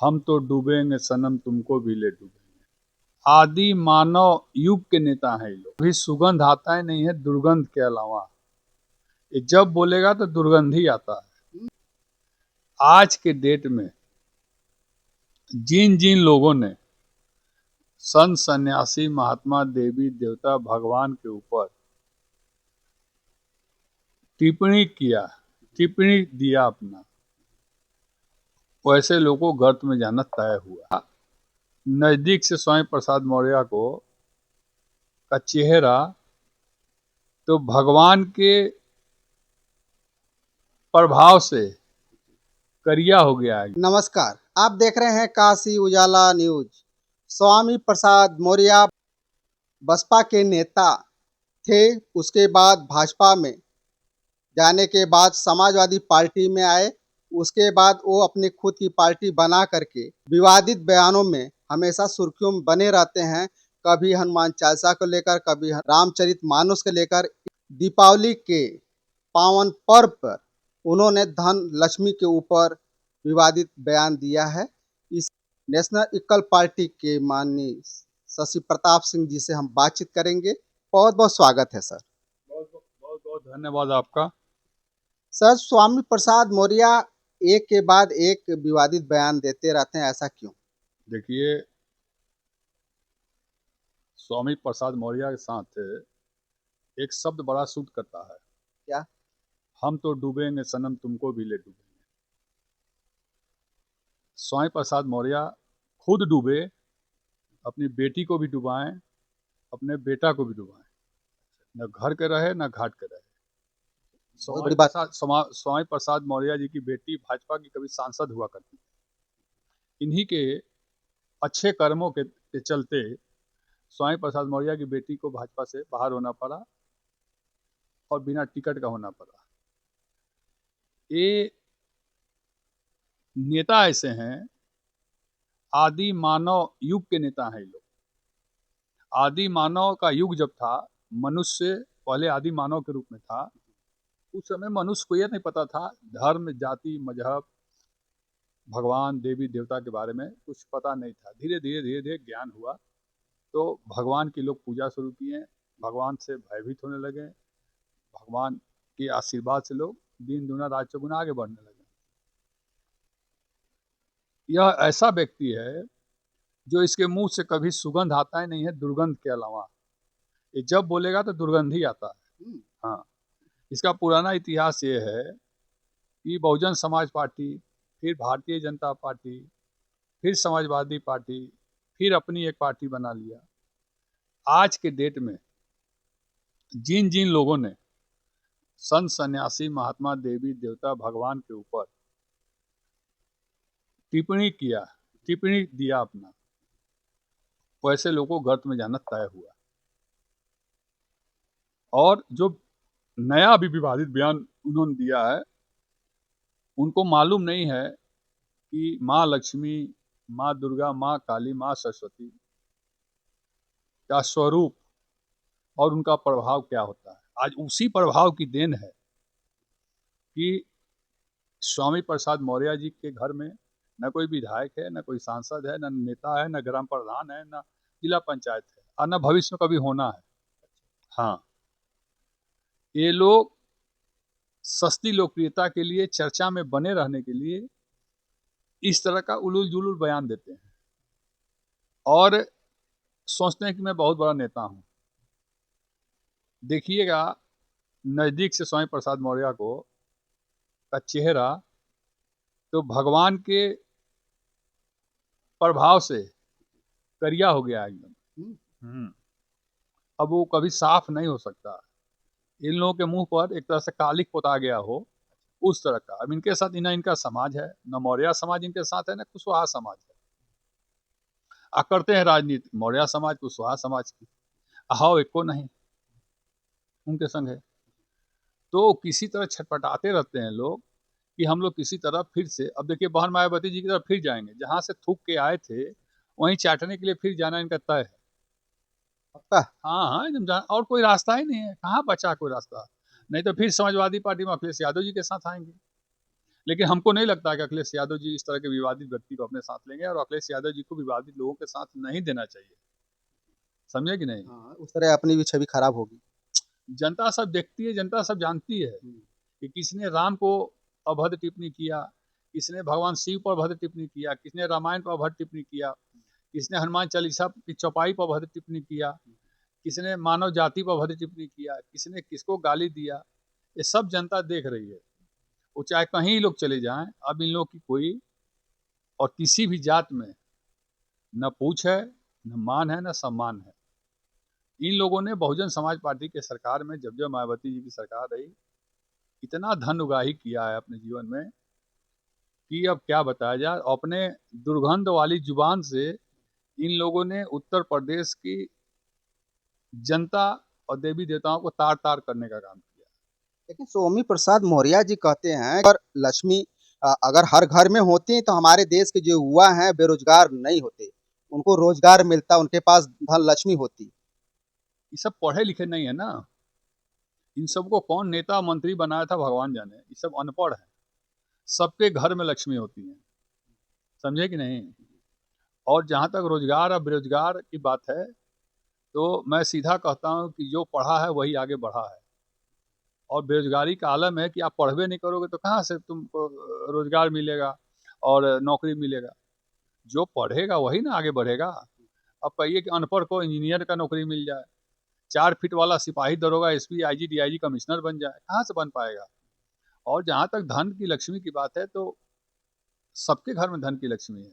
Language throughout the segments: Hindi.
हम तो डूबेंगे सनम तुमको भी ले डूबेंगे। आदि मानव युग के नेता हैं ये लोग। भी सुगंध आता है नहीं है दुर्गंध के अलावा। ये जब बोलेगा तो दुर्गंध ही आता है। आज के डेट में जिन जिन लोगों ने संत सन्यासी महात्मा देवी देवता भगवान के ऊपर टिप्पणी दिया अपना, वैसे लोगों को गर्त में जाना तय हुआ। नजदीक से स्वामी प्रसाद मौर्य को का चेहरा तो भगवान के प्रभाव से करिया हो गया है। नमस्कार, आप देख रहे हैं काशी उजाला न्यूज। स्वामी प्रसाद मौर्य बसपा के नेता थे। उसके बाद भाजपा में जाने के बाद समाजवादी पार्टी में आए। उसके बाद वो अपनी खुद की पार्टी बना करके विवादित बयानों में हमेशा सुर्खियों में बने रहते हैं। कभी हनुमान चालीसा को लेकर, कभी रामचरितमानस को लेकर। दीपावली के पावन पर्व पर उन्होंने धन लक्ष्मी के ऊपर विवादित बयान दिया है। इस नेशनल इक्वल पार्टी के माननीय शशि प्रताप सिंह जी से हम बातचीत करेंगे। बहुत बहुत स्वागत है सर। बहुत बहुत धन्यवाद आपका। सर, स्वामी प्रसाद मौर्य एक के बाद एक विवादित बयान देते रहते हैं, ऐसा क्यों? देखिए, स्वामी प्रसाद मौर्य के साथ एक शब्द बड़ा सूट करता है। क्या? हम तो डूबेंगे सनम तुमको भी ले डूबेंगे। स्वामी प्रसाद मौर्य खुद डूबे, अपनी बेटी को भी डुबाएं, अपने बेटा को भी डुबाएं। न घर के रहे न घाट के रहे। बहुत बड़ी बात। स्वामी प्रसाद मौर्य जी की बेटी भाजपा की कभी सांसद हुआ करती थी। इन्हीं के अच्छे कर्मों के चलते स्वामी प्रसाद मौर्य की बेटी को भाजपा से बाहर होना पड़ा और बिना टिकट का होना पड़ा। ये नेता ऐसे हैं, आदि मानव युग के नेता हैं ये लोग। आदि मानव का युग जब था, मनुष्य पहले आदि मानव के रूप में था। उस समय मनुष्य को यह नहीं पता था धर्म, जाति, मजहब, भगवान, देवी देवता के बारे में कुछ पता नहीं था। धीरे धीरे ज्ञान हुआ तो भगवान की लोग पूजा शुरू किए, भगवान से भयभीत होने लगे, भगवान के आशीर्वाद से लोग दिन दुना रात चौगुना आगे बढ़ने लगे। यह ऐसा व्यक्ति है जो इसके मुंह से कभी सुगंध आता ही नहीं है दुर्गंध के अलावा। ये जब बोलेगा तो दुर्गंध ही आता है। हाँ, इसका पुराना इतिहास ये है कि बहुजन समाज पार्टी, फिर भारतीय जनता पार्टी, फिर समाजवादी पार्टी, फिर अपनी एक पार्टी बना लिया। आज के डेट में जिन जिन लोगों ने संत सन्यासी महात्मा देवी देवता भगवान के ऊपर टिप्पणी दिया अपना, वैसे लोगों को गर्त में जाना तय हुआ। और जो नया अभी विवादित बयान उन्होंने दिया है, उनको मालूम नहीं है कि माँ लक्ष्मी, माँ दुर्गा, माँ काली, माँ सरस्वती का स्वरूप और उनका प्रभाव क्या होता है। आज उसी प्रभाव की देन है कि स्वामी प्रसाद मौर्य जी के घर में न कोई विधायक है, न कोई सांसद है, न नेता है, न ग्राम प्रधान है, न जिला पंचायत है, और न भविष्य में कभी होना है। हाँ, ये लोग सस्ती लोकप्रियता के लिए, चर्चा में बने रहने के लिए इस तरह का उलूल जुलूल बयान देते हैं और सोचते हैं कि मैं बहुत बड़ा नेता हूं। देखिएगा, नजदीक से स्वामी प्रसाद मौर्य को का चेहरा तो भगवान के प्रभाव से करिया हो गया एकदम। अब वो कभी साफ नहीं हो सकता। इन लोगों के मुंह पर एक तरह से कालिक पोता गया हो, उस तरह का। अब इनके साथ इनका समाज है, न मौर्य समाज इनके साथ है, न कुशवाहा समाज है। करते हैं राजनीति मौर्य समाज, कुशवाहा समाज की। हाव एको नहीं उनके संग है। तो किसी तरह छटपटाते रहते हैं लोग कि हम लोग किसी तरह फिर से, अब देखिए बहन मायावती जी की तरफ फिर जाएंगे। जहां से थूक के आए थे वहीं चाटने के लिए फिर जाना इनका तय है। पक्का? हाँ हाँ, एकदम और कोई रास्ता ही नहीं है। कहाँ बचा कोई रास्ता? नहीं तो फिर समाजवादी पार्टी में अखिलेश यादव जी के साथ आएंगे। लेकिन हमको नहीं लगता कि अखिलेश यादव जी इस तरह के विवादित व्यक्ति को अपने साथ लेंगे, और अखिलेश यादव जी को विवादित लोगों के साथ नहीं देना चाहिए। समझे कि नहीं? हाँ, उस तरह अपनी भी छवि खराब होगी। जनता सब देखती है, जनता सब जानती है कि किसने राम को अभद्र टिप्पणी किया, किसने भगवान शिव पर अभद्र टिप्पणी किया, किसने रामायण पर अभद्र टिप्पणी किया, किसने हनुमान चालीसा की चौपाई पर अभद्र टिप्पणी किया, किसने मानव जाति पर अभद्र टिप्पणी किया, किसने किसको गाली दिया। ये सब जनता देख रही है। वो चाहे कहीं लोग चले जाएं, अब इन लोगों की कोई और किसी भी जात में न पूछ है, न मान है, न सम्मान है। इन लोगों ने बहुजन समाज पार्टी के सरकार में, जब जब मायावती जी की सरकार रही, इतना धन उगाही किया है अपने जीवन में कि अब क्या बताया जाए। अपने दुर्गंध वाली जुबान से इन लोगों ने उत्तर प्रदेश की जनता और देवी देवताओं को तार तार करने का काम किया। लेकिन स्वामी प्रसाद मौर्य जी कहते हैं अगर लक्ष्मी अगर हर घर में होती तो हमारे देश के जो युवा हैं बेरोजगार नहीं होते, उनको रोजगार मिलता, उनके पास धन लक्ष्मी होती। ये सब पढ़े लिखे नहीं है ना, इन सबको कौन नेता मंत्री बनाया था भगवान जाने। ये सब अनपढ़ है। सबके घर में लक्ष्मी होती है। समझे कि नहीं? और जहाँ तक रोजगार और बेरोजगार की बात है, तो मैं सीधा कहता हूँ कि जो पढ़ा है वही आगे बढ़ा है। और बेरोजगारी का आलम है कि आप पढ़वे नहीं करोगे तो कहाँ से तुमको रोजगार मिलेगा और नौकरी मिलेगा। जो पढ़ेगा वही ना आगे बढ़ेगा। अब कहिए कि अनपढ़ को इंजीनियर का नौकरी मिल जाए, 4 फीट वाला सिपाही दरोगा एसपी आईजी डीआईजी कमिश्नर बन जाए, कहाँ से बन पाएगा। और जहाँ तक धन की लक्ष्मी की बात है, तो सबके घर में धन की लक्ष्मी है।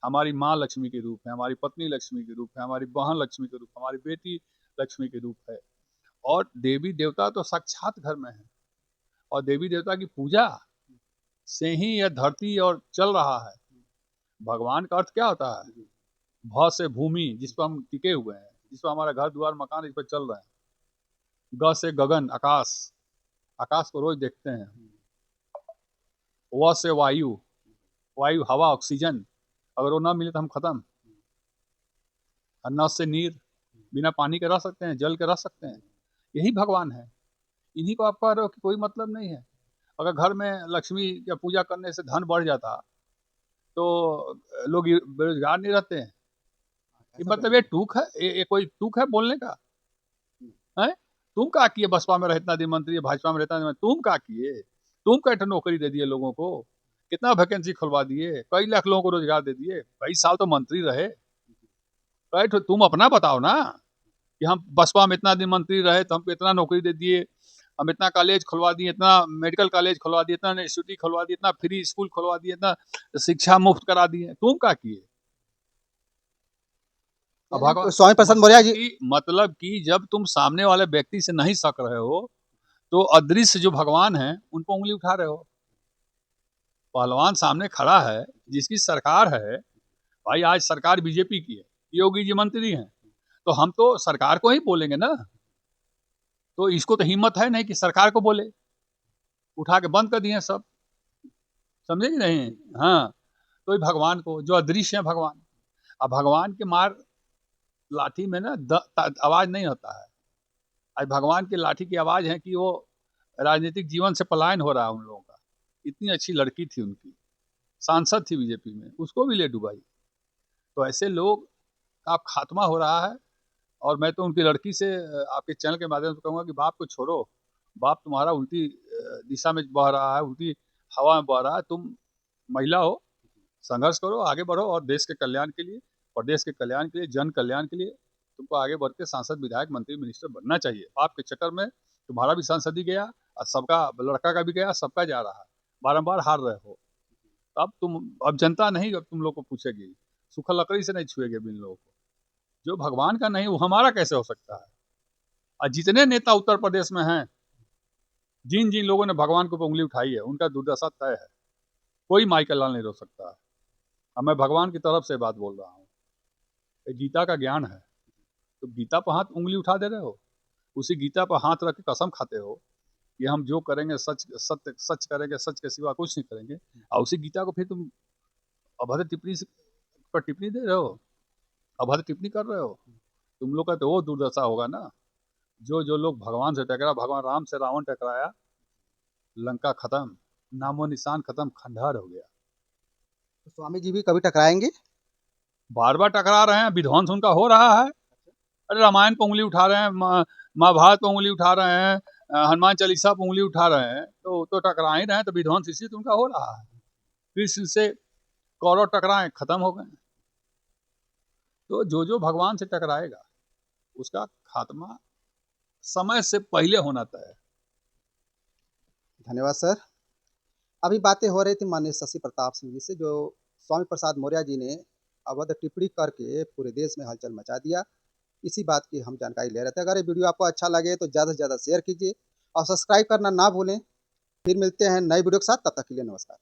हमारी माँ लक्ष्मी के रूप है, हमारी पत्नी लक्ष्मी के रूप है, हमारी बहन लक्ष्मी के रूप, हमारी बेटी लक्ष्मी के रूप है। और देवी देवता तो साक्षात घर में है। और देवी देवता की पूजा से ही यह धरती और चल रहा है। भगवान का अर्थ क्या होता है? भ से भूमि, जिस पर हम टिके हुए हैं, जिस पर हमारा घर द्वार मकान इस पर चल रहे हैं। ग से गगन, आकाश, आकाश को रोज देखते हैं। व से वायु, वायु हवा ऑक्सीजन, अगर वो ना मिले तो हम खत्म। और न से नीर, बिना पानी के रह सकते हैं, जल के रह सकते हैं। यही भगवान है। इन्हीं को आप कह रहे हो कि कोई मतलब नहीं है। अगर घर में लक्ष्मी का पूजा करने से धन बढ़ जाता तो लोग बेरोजगार नहीं रहते हैं। ये मतलब ये टूक है, ये कोई टूक है बोलने का है? तुम क्या किए? बसपा में रहता दिन मंत्री, भाजपा में रहता दिन मंत्री, तुम क्या किए? तुम कैसे नौकरी दे दिए लोगों को? कितना वैकेंसी खुलवा दिए? कई लाख लोगों को रोजगार दे दिए। कई साल तो मंत्री रहे। तुम अपना बताओ ना कि हम बसपा में इतना दिन मंत्री रहे तो हमको इतना नौकरी दे दिए, हम इतना कॉलेज खुलवा दिए, इतना मेडिकल कॉलेज खुलवा दिए, इतना इंस्टीट्यूट खुलवा दिए, इतना फ्री स्कूल खुलवा दिए, इतना शिक्षा मुफ्त करा दिए। तुम क्या किए? अब स्वामी प्रसाद मौर्य जी मतलब कि जब तुम सामने वाले व्यक्ति से नहीं सक रहे हो, तो अदृश्य जो भगवान है उन पर उंगली उठा रहे हो। पहलवान सामने खड़ा है, जिसकी सरकार है। भाई आज सरकार बीजेपी की है, योगी जी मंत्री हैं, तो हम तो सरकार को ही बोलेंगे ना। तो इसको तो हिम्मत है नहीं कि सरकार को बोले। उठा के बंद कर दिए सब। समझे कि नहीं? हाँ, तो भगवान को, जो अदृश्य है भगवान। अब भगवान के मार लाठी में ना आवाज नहीं होता है। आज भगवान की लाठी की आवाज है कि वो राजनीतिक जीवन से पलायन हो रहा है उन लोगों का। इतनी अच्छी लड़की थी उनकी, सांसद थी बीजेपी में, उसको भी ले डुबाई। तो ऐसे लोग का खात्मा हो रहा है। और मैं तो उनकी लड़की से आपके चैनल के माध्यम से कहूँगा कि बाप को छोड़ो। बाप तुम्हारा उल्टी दिशा में बह रहा है, उल्टी हवा में बह रहा है। तुम महिला हो, संघर्ष करो, आगे बढ़ो, और देश के कल्याण के लिए, प्रदेश के कल्याण के लिए, जन कल्याण के लिए तुमको आगे बढ़ के सांसद, विधायक, मंत्री, मिनिस्टर बनना चाहिए। आपके चक्कर में तुम्हारा भी सांसदी गया और सबका, लड़का का भी गया, सबका जा रहा है। बारंबार हार रहे हो। अब जनता नहीं, अब तुम लोग को पूछेगी, सूखा लकड़ी से नहीं छुएगी इन लोगों को। जो भगवान का नहीं वो हमारा कैसे हो सकता है? और जितने नेता उत्तर प्रदेश में हैं, जिन जिन लोगों ने भगवान के ऊपर उंगली उठाई है, उनका दुर्दशा तय है। कोई माई का लाल नहीं रोक सकता है। अब मैं भगवान की तरफ से बात बोल रहा हूँ। गीता का ज्ञान है, तो गीता पर हाथ उंगली उठा दे रहे हो। उसी गीता पर हाथ रख के कसम खाते हो कि हम जो करेंगे सच, सत्य सच करेंगे, सच के सिवा कुछ नहीं करेंगे। और उसी गीता को फिर तुम अभद्र टिप्पणी पर टिप्पणी दे रहे हो, अभद्र टिप्पणी कर रहे हो। तुम लोग का तो वो दुर्दशा होगा ना, जो जो लोग भगवान से टकरा, भगवान राम से रावण टकराया, लंका खत्म। नामो निशान खत्म, खंडहर हो गया। तो स्वामी जी भी कभी टकराएंगे? बार बार टकरा रहे हैं, विध्वंस उनका हो रहा है। अरे रामायण पर उंगली उठा रहे हैं, महाभारत पर उंगली उठा रहे हैं, हनुमान चालीसा पर उंगली उठा रहे हैं, तो टकरा ही रहे हैं, तो विध्वंस इसी तो उनका हो रहा है। कृष्ण से कौरव टकराए, खत्म हो गए। तो जो जो भगवान से टकराएगा उसका खात्मा समय से पहले होना तय है। धन्यवाद सर। अभी बातें हो रही थी माननीय शशि प्रताप सिंह जी से, जो स्वामी प्रसाद मौर्य जी ने अवध टिप्पणी करके पूरे देश में हलचल मचा दिया। इसी बात की हम जानकारी ले रहे थे। अगर ये वीडियो आपको अच्छा लगे तो ज़्यादा से ज़्यादा शेयर कीजिए और सब्सक्राइब करना ना भूलें। फिर मिलते हैं नए वीडियो के साथ, तब तक के लिए नमस्कार।